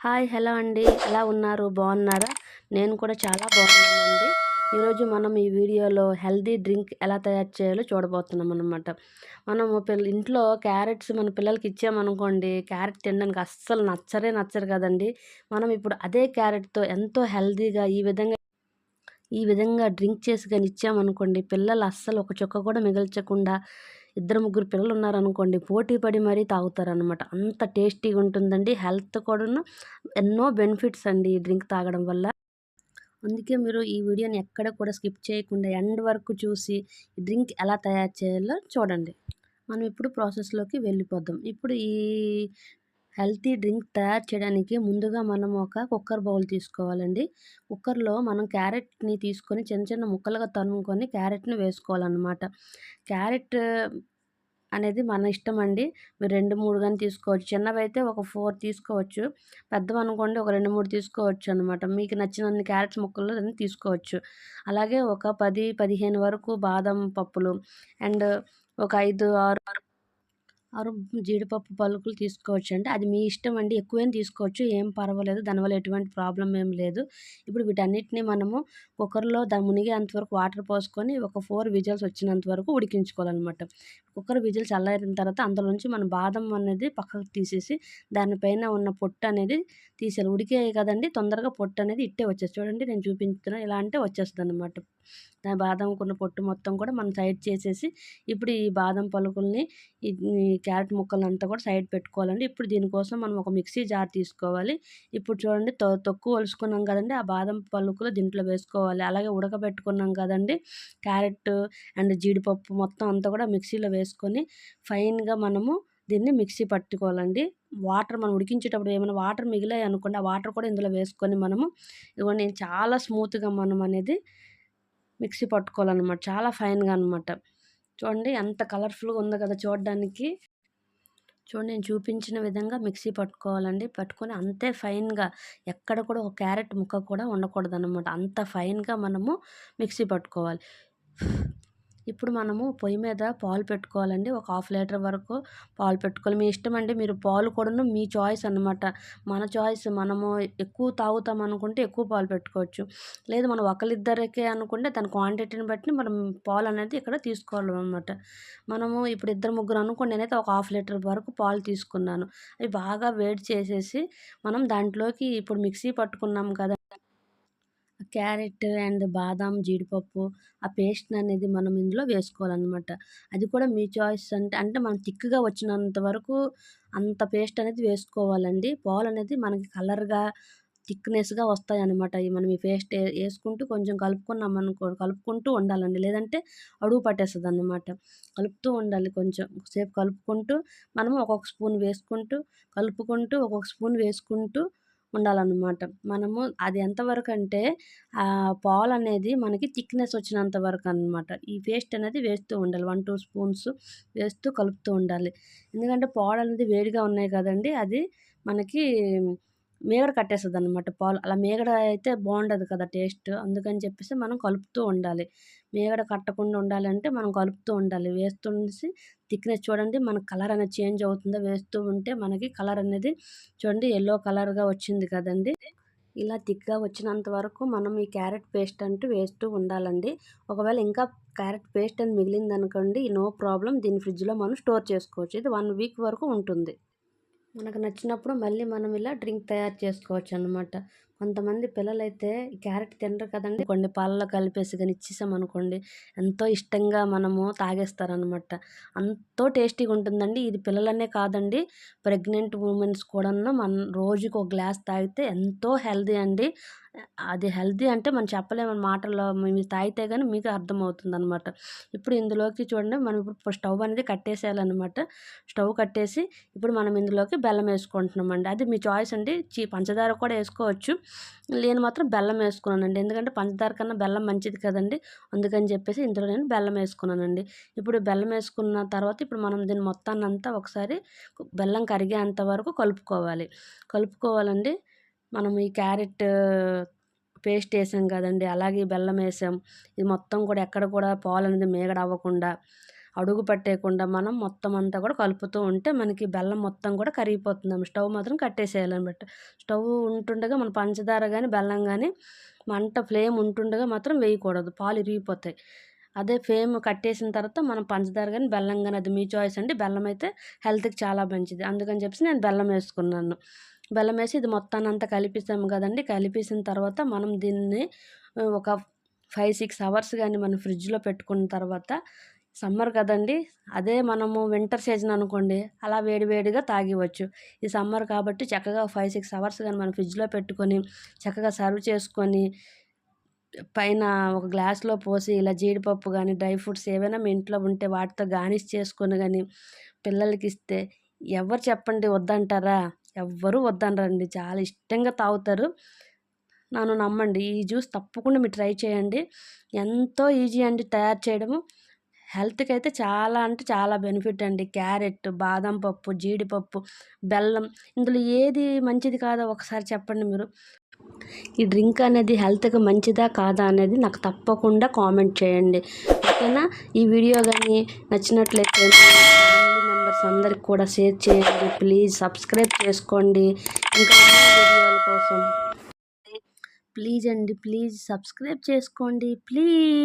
Hi! Hello అండి. ఎలా ఉన్నారు? బాగున్నారా? నేను కూడా చాలా బాగున్నానండి. ఈరోజు మనం ఈ వీడియోలో హెల్తీ డ్రింక్ ఎలా తయారు చేయాలో చూడబోతున్నామనమాట. మనము ఇంట్లో క్యారెట్స్ మన పిల్లలకి ఇచ్చామనుకోండి, క్యారెట్ తినడానికి అస్సలు నచ్చరు కదండీ! మనం ఇప్పుడు అదే క్యారెట్‌తో ఎంతో హెల్తీగా ఈ విధంగా డ్రింక్ చేసి గాని ఇచ్చామనుకోండి, పిల్లలు అస్సలు ఒక చుక్క కూడా మిగల్చకుండా ఇద్దరు, ముగ్గురు పిల్లలున్నారనుకోండి, పోటీ పడి మరీ తాగుతారనమాట. అంత టేస్టీగా ఉంటుందండి. హెల్త్ కూడాను ఎన్నో బెనిఫిట్స్ అండి ఈ డ్రింక్ తాగడం వల్ల. అందుకే మీరు ఈ వీడియోని ఎక్కడ కూడా స్కిప్ చేయకుండా ఎండ్ వరకు చూసి, ఈ డ్రింక్ ఎలా తయారు చేయాలో చూడండి. మనం ఇప్పుడు ప్రాసెస్‌లోకి వెళ్ళిపోదాం. ఇప్పుడు ఈ హెల్తీ డ్రింక్ తయారు చేయడానికి ముందుగా మనం ఒక కుక్కర్ బౌల్ తీసుకోవాలండి. కుక్కర్‌లో మనం క్యారెట్‌ని తీసుకొని చిన్న చిన్న ముక్కలుగా తరుముకొని క్యారెట్‌ని వేసుకోవాలనమాట. క్యారెట్ అనేది మన ఇష్టమండి. మీరు 2, 3 గాని తీసుకోవచ్చు. చిన్నవైతే ఒక 4 తీసుకోవచ్చు. పెద్దవనుకోండి ఒక 2, 3 తీసుకోవచ్చనమాట. మీకు నచ్చినన్ని క్యారెట్స్ ముక్కలు అన్ని తీసుకోవచ్చు. అలాగే ఒక 10, 15 వరకు బాదం పప్పులు అండ్ ఒక 5, 6 జీడిపప్పు పలుకులు తీసుకోవచ్చండి. అది మీ ఇష్టమండి. ఎక్కువైనా తీసుకోవచ్చు. ఏం పర్వాలేదు. దానివల్ల ఎటువంటి ప్రాబ్లమ్ ఏం లేదు. ఇప్పుడు వీటన్నిటిని మనము కుక్కర్‌లో మునిగేంత వరకు వాటర్ పోసుకొని ఒక 4 విజిల్స్ వచ్చినంత వరకు ఉడికించుకోవాలనమాట. కుక్కర్ విజిల్ చల్లారిన తర్వాత అందులోంచి మనం బాదం అనేది పక్కకు తీసేసి దానిపైన ఉన్న పొట్టు అనేది తీసేయాలి. ఉడికాయి కదండీ! తొందరగా పొట్టు అనేది ఇట్టే వచ్చేస్తది. చూడండి నేను చూపించుతున్నా. ఇలా అంటే వచ్చేస్తదనమాట. బాదంకున్న పొట్టు మొత్తం కూడా మనం సైడ్ చేసేసి ఇప్పుడు ఈ బాదం పలుకుల్ని ఈ క్యారెట్ ముక్కలంతా కూడా సైడ్ పెట్టుకోవాలండి. ఇప్పుడు దీనికోసం మనం ఒక మిక్సీ జార్ తీసుకోవాలి. ఇప్పుడు చూడండి తొక్కు ఒలుచుకున్నాం కదండీ! ఆ బాదం పలుకులు దీంట్లో వేసుకోవాలి. అలాగే ఉడకబెట్టుకున్నాం కదండీ! క్యారెట్ అండ్ జీడిపప్పు మొత్తం అంతా కూడా మిక్సీలో వేసుకొని ఫైన్‌గా మనము దీన్ని మిక్సీ పట్టుకోవాలండి. వాటర్ మనం ఉడికించేటప్పుడు ఏమైనా వాటర్ మిగిలాయనుకోండి, ఆ వాటర్ కూడా ఇందులో వేసుకొని మనము ఇదిగోండి చాలా స్మూత్‌గా మనం అనేది మిక్సీ పట్టుకోవాలనమాట. చాలా ఫైన్‌గా అనమాట. చూడండి ఎంత కలర్‌ఫుల్‌గా ఉందో కదా చూడడానికి. చూడండి నేను చూపించిన విధంగా మిక్సీ పట్టుకోవాలండి. పట్టుకొని అంతే ఫైన్‌గా ఎక్కడ కూడా ఒక క్యారెట్ ముక్క కూడా ఉండకూడదనమాట. అంత ఫైన్‌గా మనము మిక్సీ పట్టుకోవాలి. ఇప్పుడు మనము పొయ్యి మీద పాలు పెట్టుకోవాలండి. ఒక హాఫ్ లీటర్ వరకు పాలు పెట్టుకోవాలి. మీ ఇష్టమండి. మీరు పాలు కూడాను మీ చాయిస్ అనమాట. మన చాయిస్ మనము ఎక్కువ తాగుతాం అనుకుంటే ఎక్కువ పాలు పెట్టుకోవచ్చు. లేదు మనం ఒకళ్ళిద్దరికే అనుకుంటే దాని క్వాంటిటీని బట్టి మనం పాలనేది ఇక్కడ తీసుకోవాలనమాట. మనము ఇప్పుడు ఇద్దరు, ముగ్గురు అనుకోండి నేనైతే ఒక హాఫ్ లీటర్ వరకు పాలు తీసుకున్నాను. అవి బాగా వేడి చేసేసి మనం దాంట్లోకి ఇప్పుడు మిక్సీ పట్టుకున్నాం కదా! క్యారెట్ అండ్ బాదాం, జీడిపప్పు ఆ పేస్ట్‌ననేది మనం ఇందులో వేసుకోవాలనమాట. అది కూడా మీ చాయిస్ అంటే మనం థిక్‌గా వచ్చినంత వరకు అంత పేస్ట్ అనేది వేసుకోవాలండి. పాలనేది మనకి కలర్‌గా, థిక్‌నెస్‌గా వస్తాయనమాట. మనం ఈ పేస్ట్ యేసుకుంటూ కొంచెం కలుపుకుంటూ ఉండాలండి. లేదంటే అడుగు పట్టేస్తదనమాట. కలుపుతూ ఉండాలి కొంచెం సేపు కలుపుకుంటూ మనము ఒక్కొక్క స్పూన్ వేసుకుంటూ, కలుపుకుంటూ ఒక్కొక్క స్పూన్ వేసుకుంటూ ఉండాలనమాట. మనము అది ఎంతవరకంటే పాలనేది మనకి థిక్‌నెస్ వచ్చినంత వరకనమాట. ఈ పేస్ట్ అనేది వేస్తూ ఉండాలి. 1, 2 స్పూన్స్ వేస్తూ కలుపుతూ ఉండాలి. ఎందుకంటే పాలనేది వేడిగా ఉన్నాయి కదండీ! అది మనకి మీగడ కట్టేస్తదనమాట పాలు. అలా మీగడ అయితే బావుండదు కదా టేస్ట్. అందుకని చెప్పేసి మనం కలుపుతూ ఉండాలి. మీగడ కట్టకుండా ఉండాలంటే మనం కలుపుతూ ఉండాలి. వేస్తుండేసి థిక్‌నెస్ చూడండి మనకు కలర్ అనేది చేంజ్ అవుతుందో వేస్తూ ఉంటే మనకి కలర్ అనేది చూడండి యెల్లో కలర్‌గా వచ్చింది కదండీ! ఇలా థిక్‌గా వచ్చినంత వరకు మనం ఈ క్యారెట్ పేస్ట్ అంటూ వేస్తూ ఉండాలండి. ఒకవేళ ఇంకా క్యారెట్ పేస్ట్ అని మిగిలిందనుకోండి నో ప్రాబ్లమ్ దీన్ని ఫ్రిడ్జ్‌లో మనం స్టోర్ చేసుకోవచ్చు. ఇది 1 వీక్ వరకు ఉంటుంది. మనకు నచ్చినప్పుడు మళ్ళీ మనం ఇలా డ్రింక్ తయారు చేసుకోవచ్చనమాట. కొంతమంది పిల్లలైతే ఈ క్యారెట్ తినరు కదండీ! కొన్ని పాలల్లో కలిపేసి గాని ఇచ్చేసామనుకోండి, ఎంతో ఇష్టంగా మనము తాగేస్తారనమాట. ఎంతో టేస్టీగా ఉంటుందండి. ఇది పిల్లలనే కాదండి, ప్రెగ్నెంట్ వుమెన్స్ కూడాను రోజుకి ఒక గ్లాస్ తాగితే ఎంతో హెల్తీ అండి. అది హెల్తీ అంటే మనం చెప్పలేము మాటల్లో. మీరు తాగితే గాని మీకే అర్థమవుతుందనమాట. ఇప్పుడు ఇందులోకి చూడండి మనం ఇప్పుడు స్టవ్ అనేది కట్టేసేయాలనమాట. స్టవ్ కట్టేసి ఇప్పుడు మనం ఇందులోకి బెల్లం వేసుకుంటున్నామండి. అది మీ చాయిస్ అండి. పంచదార కూడా వేసుకోవచ్చు. నేను మాత్రం బెల్లం వేసుకున్నానండి. ఎందుకంటే పంచదార కన్నా బెల్లం మంచిది కదండీ! అందుకని చెప్పేసి ఇందులో నేను బెల్లం వేసుకున్నానండి. ఇప్పుడు బెల్లం వేసుకున్న తర్వాత ఇప్పుడు మనం దీన్ని మొత్తాన్నంతా ఒకసారి బెల్లం కరిగేంత వరకు కలుపుకోవాలండి. మనం ఈ క్యారెట్ పేస్ట్ ఏసాం కదండీ! అలాగే బెల్లం ఏసాం. ఇది మొత్తం కూడా ఎక్కడ కూడా పాలనేది మీగడ అవ్వకుండా అడుగు పట్టేయకుండా మనం మొత్తం అంతా కూడా కలుపుతూ ఉంటే మనకి బెల్లం మొత్తం కూడా కరిగిపోతుందన్నమాట. స్టవ్ మాత్రం కట్టేసేయాలన్నమాట. స్టవ్ ఉంటుండగా మన పంచదార కానీ బెల్లం కానీ మంట ఫ్లేమ్ ఉంటుండగా మాత్రం వేయకూడదు, పాలు ఇరిగిపోతాయి. అదే ఫ్లేమ్ కట్టేసిన తర్వాత మనం పంచదార కానీ బెల్లం కానీ అది మీ చాయిస్ అండి. బెల్లం అయితే హెల్త్కి చాలా మంచిది, అందుకని చెప్పేసి నేను బెల్లం వేసుకున్నాను. బెల్లం వేసి ఇది మొత్తాన్ని అంతా కలిపేసాము కదండి. కలిపేసిన తర్వాత మనం దీన్ని ఒక 5-6 అవర్స్ కానీ మనం ఫ్రిడ్జ్లో పెట్టుకున్న తర్వాత, సమ్మర్ కదండి, అదే మనము వింటర్ సీజన్ అనుకోండి అలా వేడివేడిగా తాగివచ్చు. ఈ సమ్మర్ కాబట్టి చక్కగా 5-6 అవర్స్ కానీ మనం ఫ్రిడ్జ్లో పెట్టుకొని చక్కగా సర్వ్ చేసుకొని పైన ఒక గ్లాస్లో పోసి ఇలా జీడిపప్పు కానీ డ్రై ఫ్రూట్స్ ఏవైనా మీ ఇంట్లో ఉంటే వాటితో గార్నిష్ చేసుకొని కానీ పిల్లలకి ఇస్తే ఎవరు చెప్పండి వద్దంటారా? ఎవ్వరూ వద్దనరండి, చాలా ఇష్టంగా తాగుతారు. నన్ను నమ్మండి, ఈ జ్యూస్ తప్పకుండా మీరు ట్రై చేయండి. ఎంతో ఈజీ అండి తయారు చేయడము. హెల్త్కి అయితే చాలా అంటే చాలా బెనిఫిట్ అండి. క్యారెట్, బాదం పప్పు, జీడిపప్పు, బెల్లం, ఇందులో ఏది మంచిది కాదో ఒకసారి చెప్పండి మీరు. ఈ డ్రింక్ అనేది హెల్త్కి మంచిదా కాదా అనేది నాకు తప్పకుండా కామెంట్ చేయండి, ఓకేనా? ఈ వీడియో కానీ నచ్చినట్లయితే ఫ్యామిలీ మెంబర్స్ అందరికి కూడా షేర్ చేయండి. ప్లీజ్ సబ్స్క్రైబ్ చేసుకోండి ఇంకా ఎన్నో వీడియోల కోసం. ప్లీజ్ అండి, ప్లీజ్ సబ్స్క్రైబ్ చేసుకోండి ప్లీజ్.